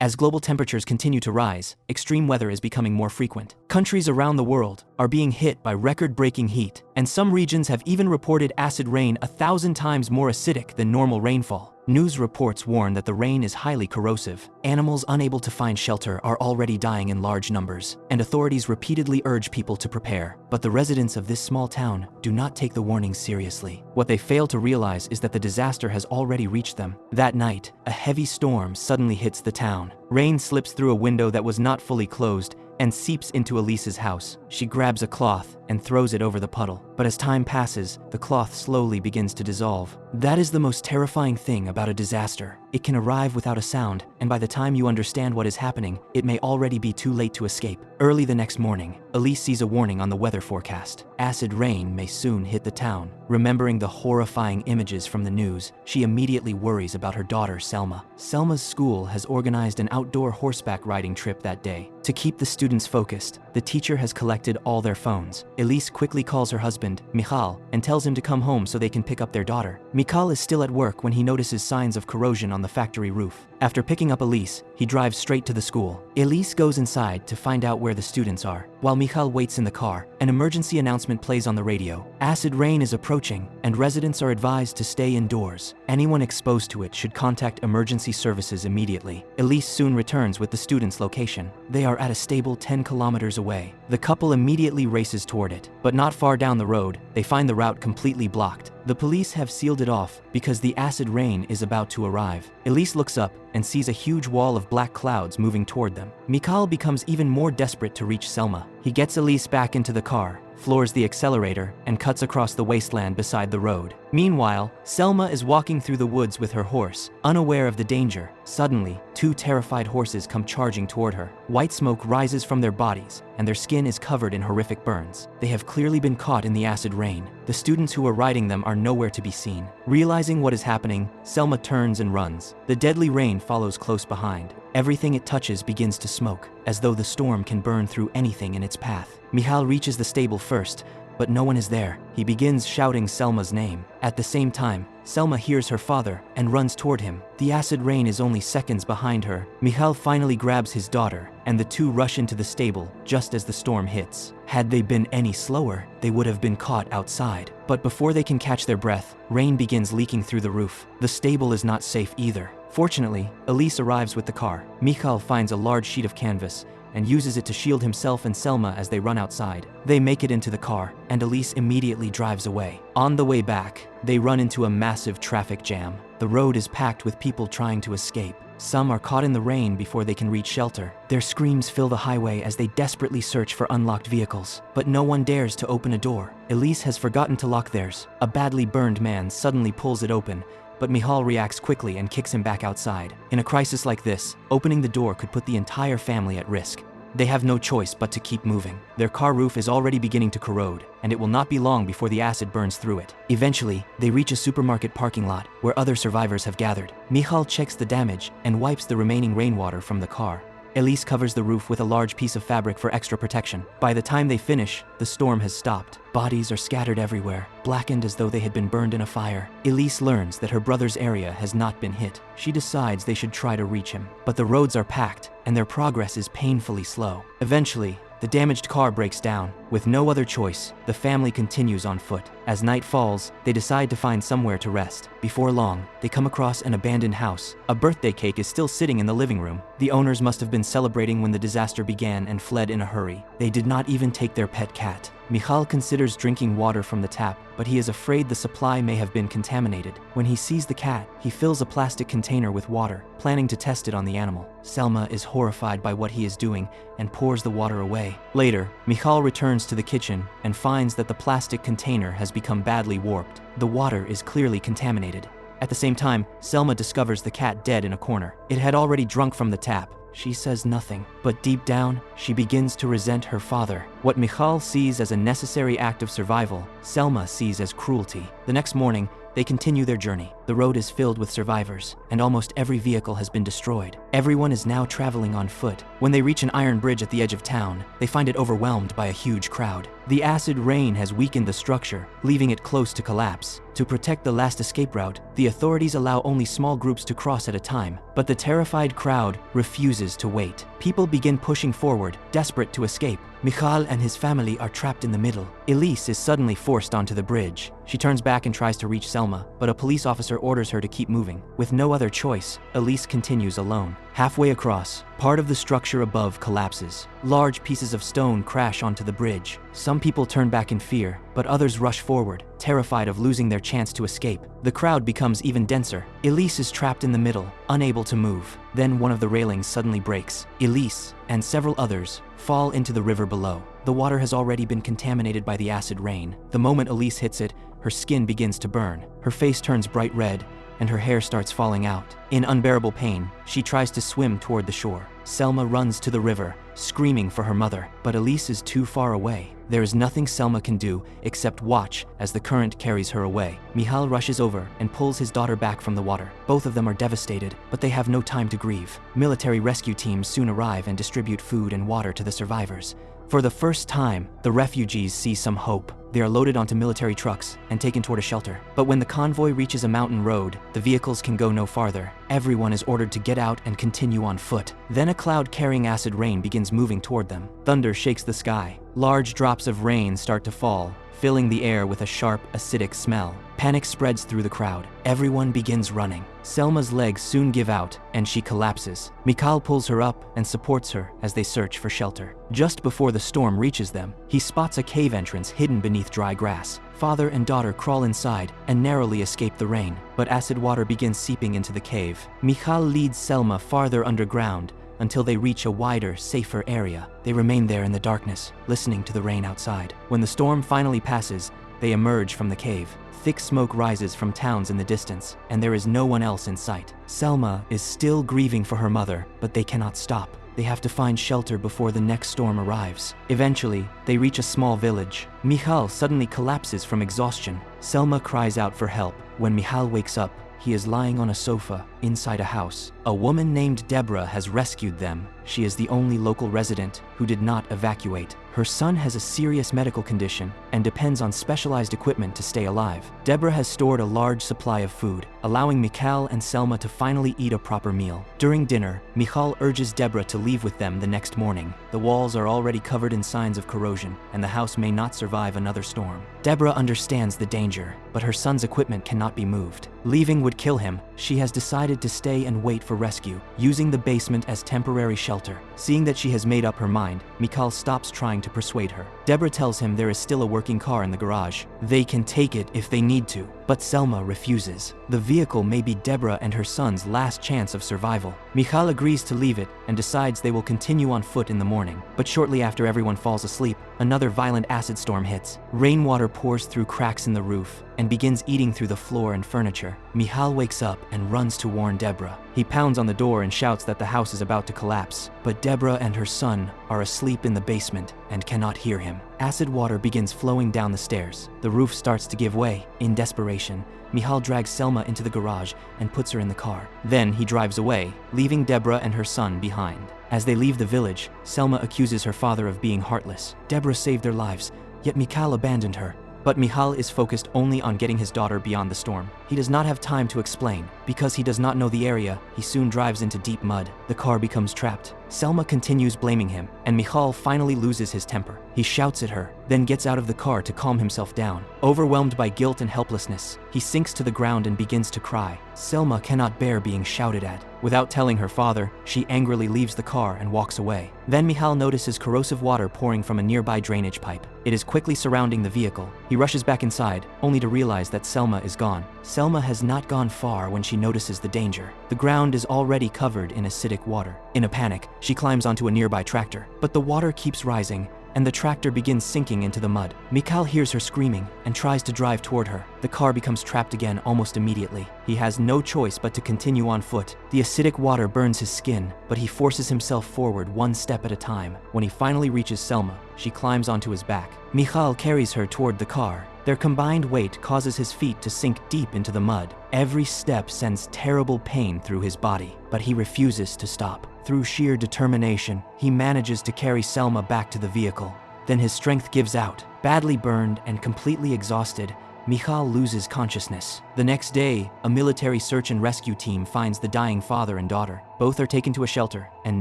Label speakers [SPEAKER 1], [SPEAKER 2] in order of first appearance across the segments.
[SPEAKER 1] As global temperatures continue to rise, extreme weather is becoming more frequent. Countries around the world are being hit by record-breaking heat, and some regions have even reported acid rain 1,000 times more acidic than normal rainfall. News reports warn that the rain is highly corrosive. Animals unable to find shelter are already dying in large numbers, and authorities repeatedly urge people to prepare. But the residents of this small town do not take the warnings seriously. What they fail to realize is that the disaster has already reached them. That night, a heavy storm suddenly hits the town. Rain slips through a window that was not fully closed and seeps into Elise's house. She grabs a cloth and throws it over the puddle. But as time passes, the cloth slowly begins to dissolve. That is the most terrifying thing about a disaster. It can arrive without a sound, and by the time you understand what is happening, it may already be too late to escape. Early the next morning, Elise sees a warning on the weather forecast. Acid rain may soon hit the town. Remembering the horrifying images from the news, she immediately worries about her daughter, Selma. Selma's school has organized an outdoor horseback riding trip that day. To keep the students focused, the teacher has collected all their phones. Elise quickly calls her husband, Michal, and tells him to come home so they can pick up their daughter. Michal is still at work when he notices signs of corrosion on the factory roof. After picking up Elise, he drives straight to the school. Elise goes inside to find out where the students are. While Michal waits in the car, an emergency announcement plays on the radio. Acid rain is approaching, and residents are advised to stay indoors. Anyone exposed to it should contact emergency services immediately. Elise soon returns with the students' location. They are at a stable 10 kilometers away. The couple immediately races toward it, but not far down the road, they find the route completely blocked. The police have sealed it off because the acid rain is about to arrive. Elise looks up and sees a huge wall of black clouds moving toward them. Michal becomes even more desperate to reach Selma. He gets Elise back into the car, floors the accelerator, and cuts across the wasteland beside the road. Meanwhile, Selma is walking through the woods with her horse, unaware of the danger. Suddenly, two terrified horses come charging toward her. White smoke rises from their bodies, and their skin is covered in horrific burns. They have clearly been caught in the acid rain. The students who are riding them are nowhere to be seen. Realizing what is happening, Selma turns and runs. The deadly rain follows close behind. Everything it touches begins to smoke, as though the storm can burn through anything in its path. Michal reaches the stable first, but no one is there. He begins shouting Selma's name. At the same time, Selma hears her father and runs toward him. The acid rain is only seconds behind her. Michal finally grabs his daughter, and the two rush into the stable just as the storm hits. Had they been any slower, they would have been caught outside. But before they can catch their breath, rain begins leaking through the roof. The stable is not safe either. Fortunately, Elise arrives with the car. Michal finds a large sheet of canvas and uses it to shield himself and Selma as they run outside. They make it into the car, and Elise immediately drives away. On the way back, they run into a massive traffic jam. The road is packed with people trying to escape. Some are caught in the rain before they can reach shelter. Their screams fill the highway as they desperately search for unlocked vehicles. But no one dares to open a door. Elise has forgotten to lock theirs. A badly burned man suddenly pulls it open, but Michal reacts quickly and kicks him back outside. In a crisis like this, opening the door could put the entire family at risk. They have no choice but to keep moving. Their car roof is already beginning to corrode, and it will not be long before the acid burns through it. Eventually, they reach a supermarket parking lot where other survivors have gathered. Michal checks the damage and wipes the remaining rainwater from the car. Elise covers the roof with a large piece of fabric for extra protection. By the time they finish, the storm has stopped. Bodies are scattered everywhere, blackened as though they had been burned in a fire. Elise learns that her brother's area has not been hit. She decides they should try to reach him, but the roads are packed, and their progress is painfully slow. Eventually, the damaged car breaks down. With no other choice, the family continues on foot. As night falls, they decide to find somewhere to rest. Before long, they come across an abandoned house. A birthday cake is still sitting in the living room. The owners must have been celebrating when the disaster began and fled in a hurry. They did not even take their pet cat. Michal considers drinking water from the tap, but he is afraid the supply may have been contaminated. When he sees the cat, he fills a plastic container with water, planning to test it on the animal. Selma is horrified by what he is doing and pours the water away. Later, Michal returns to the kitchen and finds that the plastic container has become badly warped. The water is clearly contaminated. At the same time, Selma discovers the cat dead in a corner. It had already drunk from the tap. She says nothing, but deep down, she begins to resent her father. What Michal sees as a necessary act of survival, Selma sees as cruelty. The next morning, they continue their journey. The road is filled with survivors, and almost every vehicle has been destroyed. Everyone is now traveling on foot. When they reach an iron bridge at the edge of town, they find it overwhelmed by a huge crowd. The acid rain has weakened the structure, leaving it close to collapse. To protect the last escape route, the authorities allow only small groups to cross at a time, but the terrified crowd refuses to wait. People begin pushing forward, desperate to escape. Michal and his family are trapped in the middle. Elise is suddenly forced onto the bridge. She turns back and tries to reach Selma, but a police officer orders her to keep moving. With no other choice, Elise continues alone. Halfway across, part of the structure above collapses. Large pieces of stone crash onto the bridge. Some people turn back in fear, but others rush forward, terrified of losing their chance to escape. The crowd becomes even denser. Elise is trapped in the middle, unable to move. Then one of the railings suddenly breaks. Elise and several others fall into the river below. The water has already been contaminated by the acid rain. The moment Elise hits it, her skin begins to burn. Her face turns bright red, and her hair starts falling out. In unbearable pain, she tries to swim toward the shore. Selma runs to the river, screaming for her mother, but Elise is too far away. There is nothing Selma can do except watch as the current carries her away. Michal rushes over and pulls his daughter back from the water. Both of them are devastated, but they have no time to grieve. Military rescue teams soon arrive and distribute food and water to the survivors. For the first time, the refugees see some hope. They are loaded onto military trucks and taken toward a shelter. But when the convoy reaches a mountain road, the vehicles can go no farther. Everyone is ordered to get out and continue on foot. Then a cloud carrying acid rain begins moving toward them. Thunder shakes the sky. Large drops of rain start to fall, filling the air with a sharp, acidic smell. Panic spreads through the crowd. Everyone begins running. Selma's legs soon give out, and she collapses. Michal pulls her up and supports her as they search for shelter. Just before the storm reaches them, he spots a cave entrance hidden beneath dry grass. Father and daughter crawl inside and narrowly escape the rain, but acid water begins seeping into the cave. Michal leads Selma farther underground until they reach a wider, safer area. They remain there in the darkness, listening to the rain outside. When the storm finally passes, they emerge from the cave. Thick smoke rises from towns in the distance, and there is no one else in sight. Selma is still grieving for her mother, but they cannot stop. They have to find shelter before the next storm arrives. Eventually, they reach a small village. Michal suddenly collapses from exhaustion. Selma cries out for help. When Michal wakes up, he is lying on a sofa inside a house. A woman named Deborah has rescued them. She is the only local resident who did not evacuate. Her son has a serious medical condition and depends on specialized equipment to stay alive. Deborah has stored a large supply of food, allowing Michal and Selma to finally eat a proper meal. During dinner, Michal urges Deborah to leave with them the next morning. The walls are already covered in signs of corrosion, and the house may not survive another storm. Deborah understands the danger, but her son's equipment cannot be moved. Leaving would kill him. She has decided to stay and wait for rescue, using the basement as temporary shelter. Seeing that she has made up her mind, Michal stops trying to persuade her. Deborah tells him there is still a working car in the garage. They can take it if they need to, but Selma refuses. The vehicle may be Deborah and her son's last chance of survival. Michal agrees to leave it and decides they will continue on foot in the morning. But shortly after everyone falls asleep, another violent acid storm hits. Rainwater pours through cracks in the roof and begins eating through the floor and furniture. Michal wakes up and runs to warn Deborah. He pounds on the door and shouts that the house is about to collapse, but Deborah and her son are asleep in the basement and cannot hear him. Acid water begins flowing down the stairs. The roof starts to give way. In desperation, Michal drags Selma into the garage and puts her in the car. Then he drives away, leaving Deborah and her son behind. As they leave the village, Selma accuses her father of being heartless. Deborah saved their lives, yet Michal abandoned her. But Michal is focused only on getting his daughter beyond the storm. He does not have time to explain. Because he does not know the area, he soon drives into deep mud. The car becomes trapped. Selma continues blaming him, and Michal finally loses his temper. He shouts at her, then gets out of the car to calm himself down. Overwhelmed by guilt and helplessness, he sinks to the ground and begins to cry. Selma cannot bear being shouted at. Without telling her father, she angrily leaves the car and walks away. Then Michal notices corrosive water pouring from a nearby drainage pipe. It is quickly surrounding the vehicle. He rushes back inside, only to realize that Selma is gone. Selma has not gone far when she notices the danger. The ground is already covered in acidic water. In a panic, she climbs onto a nearby tractor, but the water keeps rising, and the tractor begins sinking into the mud. Michal hears her screaming and tries to drive toward her. The car becomes trapped again almost immediately. He has no choice but to continue on foot. The acidic water burns his skin, but he forces himself forward one step at a time. When he finally reaches Selma, she climbs onto his back. Michal carries her toward the car. Their combined weight causes his feet to sink deep into the mud. Every step sends terrible pain through his body, but he refuses to stop. Through sheer determination, he manages to carry Selma back to the vehicle. Then his strength gives out. Badly burned and completely exhausted, Michal loses consciousness. The next day, a military search and rescue team finds the dying father and daughter. Both are taken to a shelter and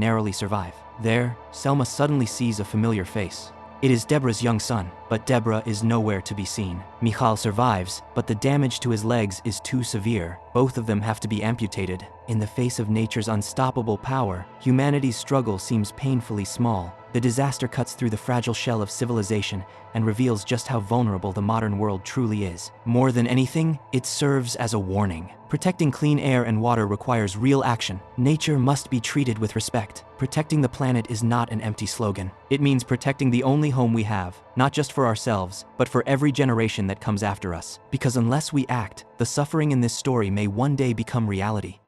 [SPEAKER 1] narrowly survive. There, Selma suddenly sees a familiar face. It is Deborah's young son, but Deborah is nowhere to be seen. Michal survives, but the damage to his legs is too severe. Both of them have to be amputated. In the face of nature's unstoppable power, humanity's struggle seems painfully small. The disaster cuts through the fragile shell of civilization and reveals just how vulnerable the modern world truly is. More than anything, it serves as a warning. Protecting clean air and water requires real action. Nature must be treated with respect. Protecting the planet is not an empty slogan. It means protecting the only home we have, not just for ourselves, but for every generation that comes after us. Because unless we act, the suffering in this story may one day become reality.